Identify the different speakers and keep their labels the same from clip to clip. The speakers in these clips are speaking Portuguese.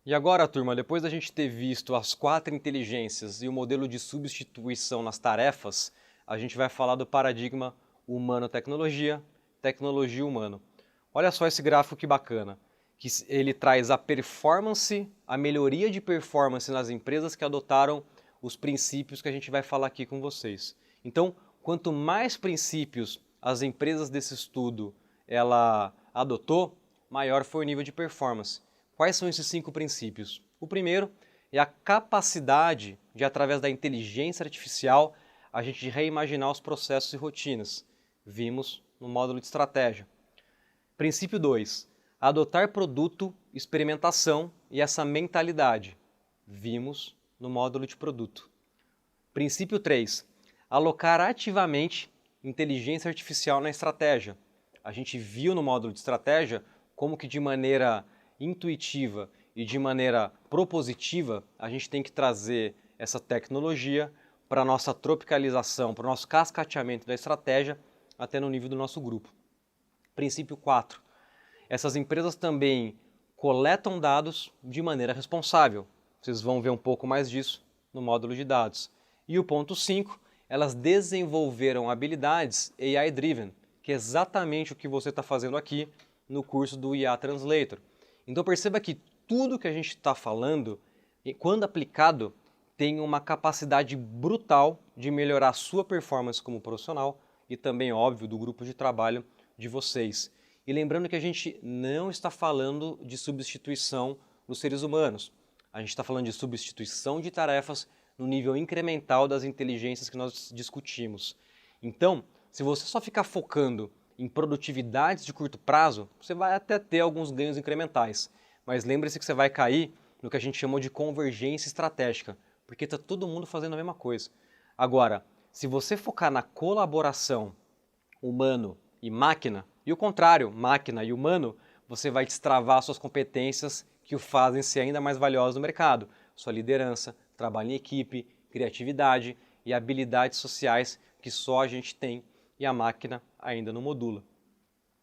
Speaker 1: E agora, turma, depois da gente ter visto as 4 inteligências e o modelo de substituição nas tarefas, a gente vai falar do paradigma humano-tecnologia, tecnologia-humano. Olha só esse gráfico que bacana, que ele traz a performance, a melhoria de performance nas empresas que adotaram os princípios que a gente vai falar aqui com vocês. Então, quanto mais princípios as empresas desse estudo ela adotou, maior foi o nível de performance. Quais são esses 5 princípios? O primeiro é a capacidade de, através da inteligência artificial, a gente reimaginar os processos e rotinas. Vimos no módulo de estratégia. Princípio 2, adotar produto, experimentação e essa mentalidade. Vimos no módulo de produto. Princípio 3, alocar ativamente inteligência artificial na estratégia. A gente viu no módulo de estratégia como que de maneira intuitiva e de maneira propositiva a gente tem que trazer essa tecnologia para a nossa tropicalização, para o nosso cascateamento da estratégia até no nível do nosso grupo. Princípio 4. Essas empresas também coletam dados de maneira responsável. Vocês vão ver um pouco mais disso no módulo de dados. E o ponto 5, elas desenvolveram habilidades AI-driven, que é exatamente o que você está fazendo aqui no curso do IA Translator. Então perceba que tudo que a gente está falando, quando aplicado, tem uma capacidade brutal de melhorar a sua performance como profissional e também, óbvio, do grupo de trabalho de vocês. E lembrando que a gente não está falando de substituição dos seres humanos. A gente está falando de substituição de tarefas no nível incremental das inteligências que nós discutimos. Então, se você só ficar focando em produtividades de curto prazo, você vai até ter alguns ganhos incrementais. Mas lembre-se que você vai cair no que a gente chamou de convergência estratégica, porque está todo mundo fazendo a mesma coisa. Agora, se você focar na colaboração humano e máquina, e o contrário, máquina e humano, você vai destravar suas competências que o fazem ser ainda mais valiosos no mercado. Sua liderança, trabalho em equipe, criatividade e habilidades sociais que só a gente tem e a máquina ainda não modula.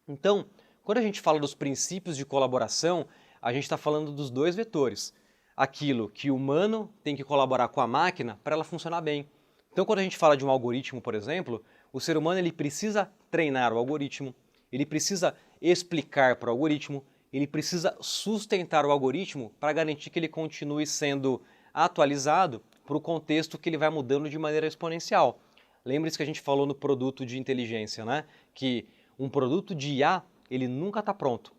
Speaker 1: Então, quando a gente fala dos princípios de colaboração, a gente está falando dos dois vetores. Aquilo que o humano tem que colaborar com a máquina para ela funcionar bem. Então, quando a gente fala de um algoritmo, por exemplo, o ser humano ele precisa treinar o algoritmo, ele precisa explicar para o algoritmo, ele precisa sustentar o algoritmo para garantir que ele continue sendo atualizado para o contexto que ele vai mudando de maneira exponencial. Lembre-se que a gente falou no produto de inteligência, né? Que um produto de IA, ele nunca está pronto.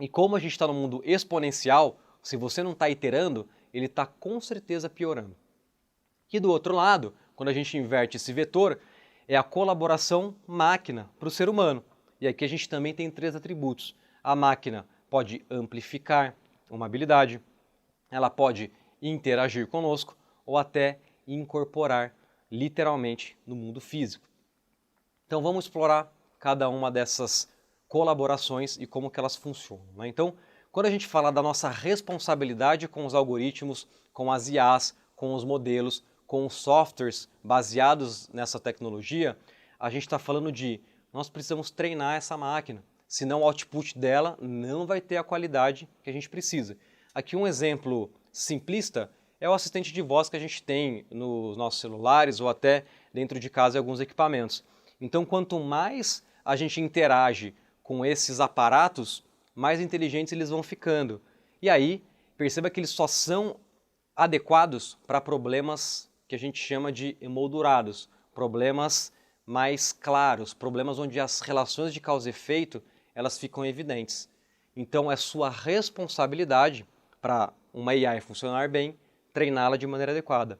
Speaker 1: E como a gente está no mundo exponencial, se você não está iterando, ele está com certeza piorando. E do outro lado, quando a gente inverte esse vetor, é a colaboração máquina para o ser humano. E aqui a gente também tem 3 atributos. A máquina pode amplificar uma habilidade, ela pode interagir conosco ou até incorporar literalmente no mundo físico. Então vamos explorar cada uma dessas colaborações e como que elas funcionam, né? Então, quando a gente fala da nossa responsabilidade com os algoritmos, com as IAs, com os modelos, com os softwares baseados nessa tecnologia, a gente está falando de nós precisamos treinar essa máquina, senão o output dela não vai ter a qualidade que a gente precisa. Aqui um exemplo simplista é o assistente de voz que a gente tem nos nossos celulares ou até dentro de casa em alguns equipamentos. Então, quanto mais a gente interage com esses aparatos, mais inteligentes eles vão ficando. E aí, perceba que eles só são adequados para problemas que a gente chama de emoldurados, problemas mais claros, problemas onde as relações de causa e efeito elas ficam evidentes. Então, é sua responsabilidade para uma AI funcionar bem, treiná-la de maneira adequada.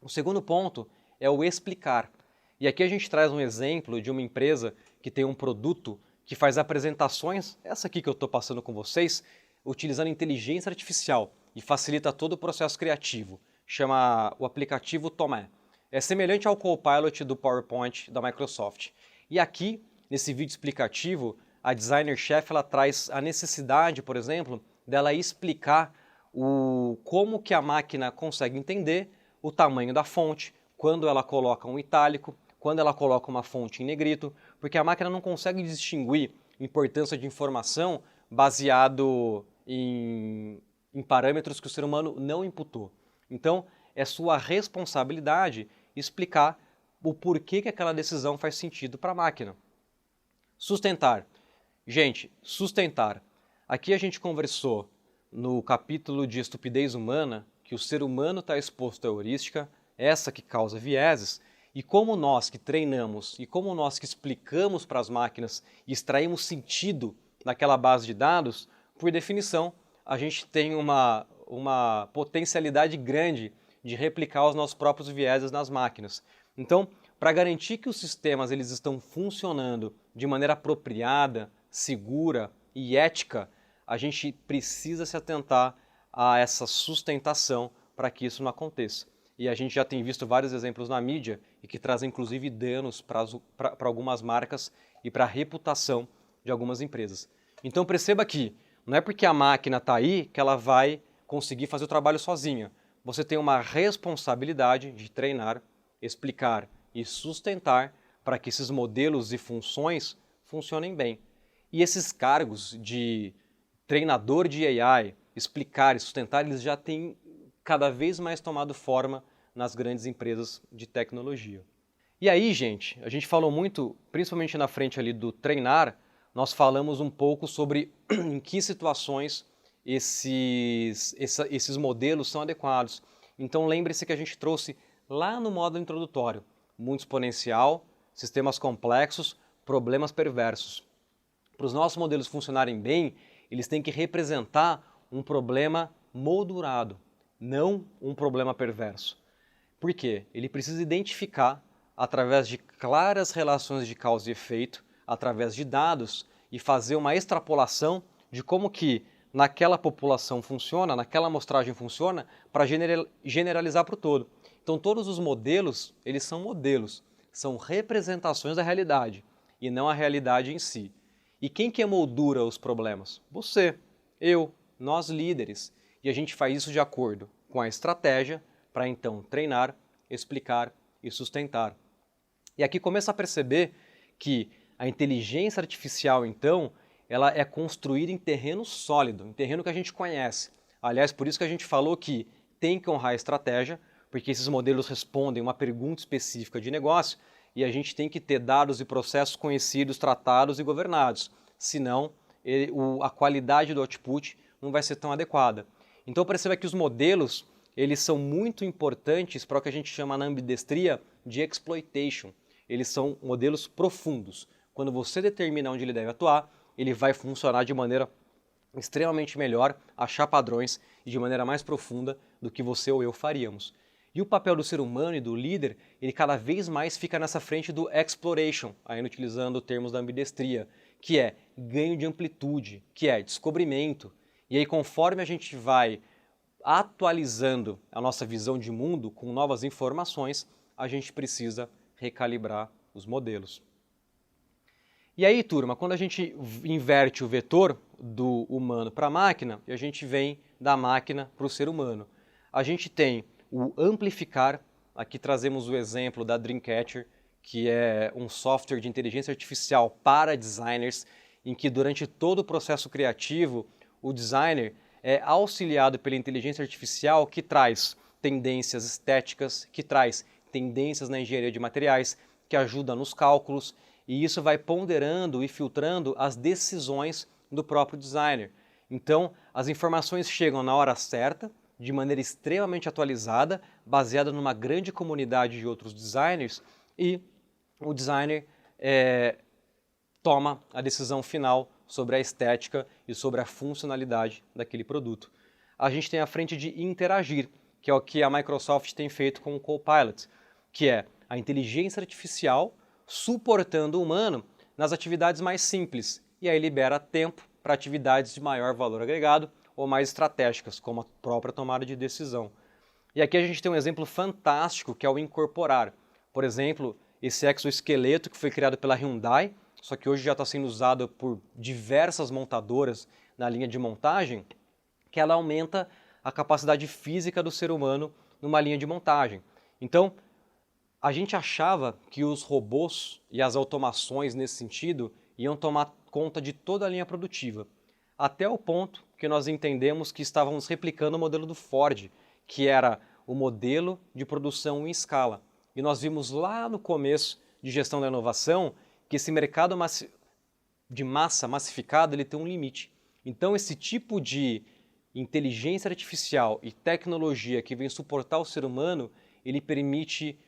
Speaker 1: O segundo ponto é o explicar. E aqui a gente traz um exemplo de uma empresa que tem um produto que faz apresentações, essa aqui que eu estou passando com vocês, utilizando inteligência artificial e facilita todo o processo criativo. Chama o aplicativo Tomé. É semelhante ao Copilot do PowerPoint da Microsoft. E aqui, nesse vídeo explicativo, a designer-chefe ela traz a necessidade, por exemplo, dela explicar como que a máquina consegue entender o tamanho da fonte, quando ela coloca um itálico, quando ela coloca uma fonte em negrito, porque a máquina não consegue distinguir importância de informação baseado em em parâmetros que o ser humano não imputou. Então, é sua responsabilidade explicar o porquê que aquela decisão faz sentido para a máquina. Sustentar. Gente, sustentar. Aqui a gente conversou no capítulo de estupidez humana que o ser humano está exposto à heurística, essa que causa vieses, e como nós que treinamos e como nós que explicamos para as máquinas e extraímos sentido naquela base de dados, por definição, a gente tem uma potencialidade grande de replicar os nossos próprios vieses nas máquinas. Então, para garantir que os sistemas eles estão funcionando de maneira apropriada, segura e ética, a gente precisa se atentar a essa sustentação para que isso não aconteça. E a gente já tem visto vários exemplos na mídia e que trazem inclusive danos para algumas marcas e para a reputação de algumas empresas. Então perceba que não é porque a máquina está aí que ela vai conseguir fazer o trabalho sozinha. Você tem uma responsabilidade de treinar, explicar e sustentar para que esses modelos e funções funcionem bem. E esses cargos de treinador de AI, explicar e sustentar, eles já têm cada vez mais tomado forma nas grandes empresas de tecnologia. E aí, gente, a gente falou muito, principalmente na frente ali do treinar, nós falamos um pouco sobre em que situações esses modelos são adequados. Então lembre-se que a gente trouxe lá no módulo introdutório, mundo exponencial, sistemas complexos, problemas perversos. Para os nossos modelos funcionarem bem, eles têm que representar um problema moldurado, não um problema perverso. Por quê? Ele precisa identificar, através de claras relações de causa e efeito, através de dados, e fazer uma extrapolação de como que naquela população funciona, naquela amostragem funciona, para generalizar para o todo. Então todos os modelos, eles são representações da realidade, e não a realidade em si. E quem que moldura os problemas? Você, eu, nós líderes. E a gente faz isso de acordo com a estratégia para então treinar, explicar e sustentar. E aqui começa a perceber que a inteligência artificial, então, ela é construída em terreno sólido, em terreno que a gente conhece. Aliás, por isso que a gente falou que tem que honrar a estratégia, porque esses modelos respondem uma pergunta específica de negócio e a gente tem que ter dados e processos conhecidos, tratados e governados. Senão, a qualidade do output não vai ser tão adequada. Então perceba que os modelos eles são muito importantes para o que a gente chama na ambidestria de exploitation. Eles são modelos profundos. Quando você determina onde ele deve atuar, ele vai funcionar de maneira extremamente melhor, achar padrões e de maneira mais profunda do que você ou eu faríamos. E o papel do ser humano e do líder, ele cada vez mais fica nessa frente do exploration, ainda utilizando termos da ambidestria, que é ganho de amplitude, que é descobrimento. E aí conforme a gente vai atualizando a nossa visão de mundo com novas informações, a gente precisa recalibrar os modelos. E aí, turma, quando a gente inverte o vetor do humano para a máquina, e a gente vem da máquina para o ser humano, a gente tem o amplificar, aqui trazemos o exemplo da Dreamcatcher, que é um software de inteligência artificial para designers, em que durante todo o processo criativo, o designer é auxiliado pela inteligência artificial que traz tendências estéticas, que traz tendências na engenharia de materiais, que ajuda nos cálculos, e isso vai ponderando e filtrando as decisões do próprio designer. Então, as informações chegam na hora certa, de maneira extremamente atualizada, baseada numa grande comunidade de outros designers, e o designer toma a decisão final sobre a estética e sobre a funcionalidade daquele produto. A gente tem a frente de interagir, que é o que a Microsoft tem feito com o Copilot, que é a inteligência artificial suportando o humano nas atividades mais simples, e aí libera tempo para atividades de maior valor agregado ou mais estratégicas, como a própria tomada de decisão. E aqui a gente tem um exemplo fantástico, que é o incorporar. Por exemplo, esse exoesqueleto que foi criado pela Hyundai, só que hoje já está sendo usado por diversas montadoras na linha de montagem, que ela aumenta a capacidade física do ser humano numa linha de montagem. Então, a gente achava que os robôs e as automações nesse sentido iam tomar conta de toda a linha produtiva. até o ponto que nós entendemos que estávamos replicando o modelo do Ford, que era o modelo de produção em escala. E nós vimos lá no começo de gestão da inovação que esse mercado de massa massificado ele tem um limite. Então esse tipo de inteligência artificial e tecnologia que vem suportar o ser humano, ele permite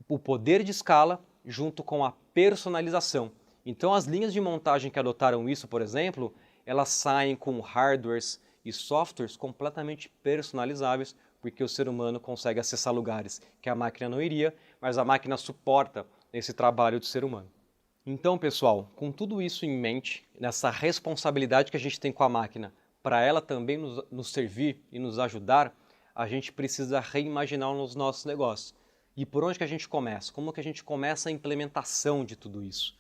Speaker 1: o poder de escala junto com a personalização. Então as linhas de montagem que adotaram isso, por exemplo, elas saem com hardwares e softwares completamente personalizáveis, porque o ser humano consegue acessar lugares que a máquina não iria, mas a máquina suporta esse trabalho do ser humano. Então, pessoal, com tudo isso em mente, nessa responsabilidade que a gente tem com a máquina, para ela também nos servir e nos ajudar, a gente precisa reimaginar os nossos negócios. E por onde que a gente começa? Como que a gente começa a implementação de tudo isso?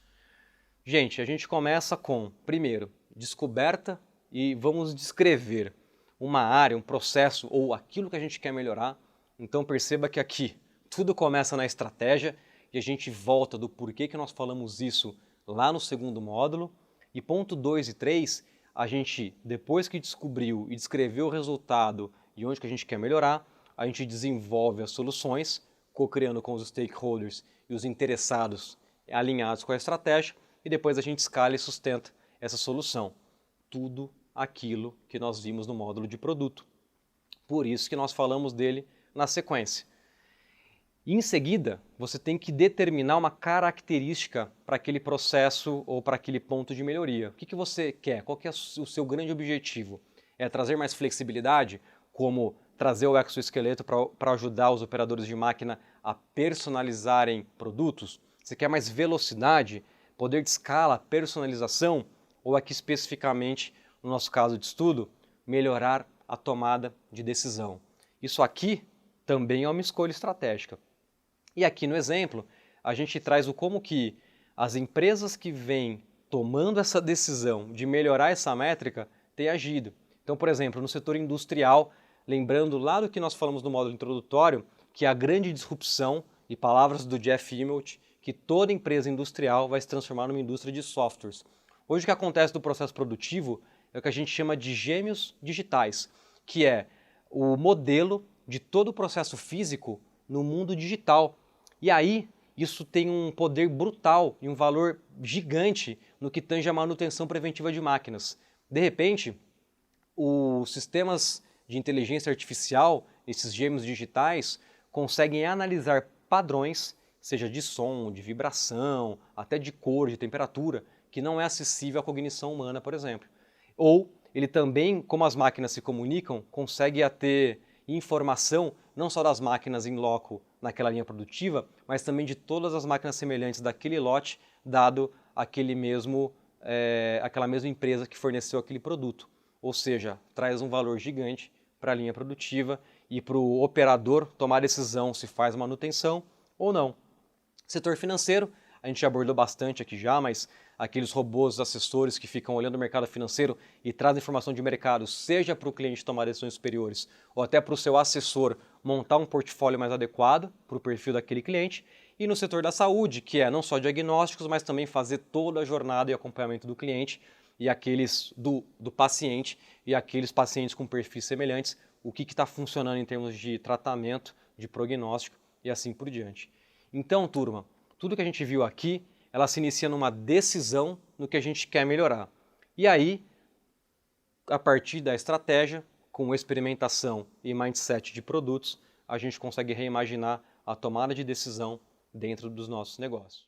Speaker 1: Gente, a gente começa com, primeiro, descoberta e vamos descrever uma área, um processo ou aquilo que a gente quer melhorar. Então perceba que aqui tudo começa na estratégia e a gente volta do porquê que nós falamos isso lá no segundo módulo. E ponto 2 e 3, a gente, depois que descobriu e descreveu o resultado e onde que a gente quer melhorar, a gente desenvolve as soluções, co-criando com os stakeholders e os interessados alinhados com a estratégia, e depois a gente escala e sustenta essa solução. Tudo aquilo que nós vimos no módulo de produto. Por isso que nós falamos dele na sequência. Em seguida, você tem que determinar uma característica para aquele processo ou para aquele ponto de melhoria. O que você quer? Qual que é o seu grande objetivo? É trazer mais flexibilidade, como trazer o exoesqueleto para ajudar os operadores de máquina a personalizarem produtos? Você quer mais velocidade, poder de escala, personalização? Ou aqui especificamente, no nosso caso de estudo, melhorar a tomada de decisão? Isso aqui também é uma escolha estratégica. E aqui no exemplo, a gente traz o como que as empresas que vêm tomando essa decisão de melhorar essa métrica têm agido. Então, por exemplo, no setor industrial, lembrando lá do que nós falamos no módulo introdutório, que a grande disrupção, e palavras do Jeff Immelt, que toda empresa industrial vai se transformar numa indústria de softwares. Hoje o que acontece do processo produtivo é o que a gente chama de gêmeos digitais, que é o modelo de todo o processo físico no mundo digital. E aí, isso tem um poder brutal e um valor gigante no que tange a manutenção preventiva de máquinas. De repente, os sistemas de inteligência artificial, esses gêmeos digitais, conseguem analisar padrões, seja de som, de vibração, até de cor, de temperatura, que não é acessível à cognição humana, por exemplo. Ou ele também, como as máquinas se comunicam, consegue ter informação não só das máquinas em loco naquela linha produtiva, mas também de todas as máquinas semelhantes daquele lote, dado aquela mesma empresa que forneceu aquele produto. Ou seja, traz um valor gigante para a linha produtiva e para o operador tomar decisão se faz manutenção ou não. Setor financeiro, a gente abordou bastante aqui já, mas aqueles robôs assessores que ficam olhando o mercado financeiro e trazem informação de mercado, seja para o cliente tomar decisões superiores ou até para o seu assessor montar um portfólio mais adequado para o perfil daquele cliente. E no setor da saúde, que é não só diagnósticos, mas também fazer toda a jornada e acompanhamento do cliente e aqueles do paciente e aqueles pacientes com perfis semelhantes, o que está funcionando em termos de tratamento, de prognóstico e assim por diante. Então, turma, tudo que a gente viu aqui, ela se inicia numa decisão no que a gente quer melhorar. E aí, a partir da estratégia, com experimentação e mindset de produtos, a gente consegue reimaginar a tomada de decisão dentro dos nossos negócios.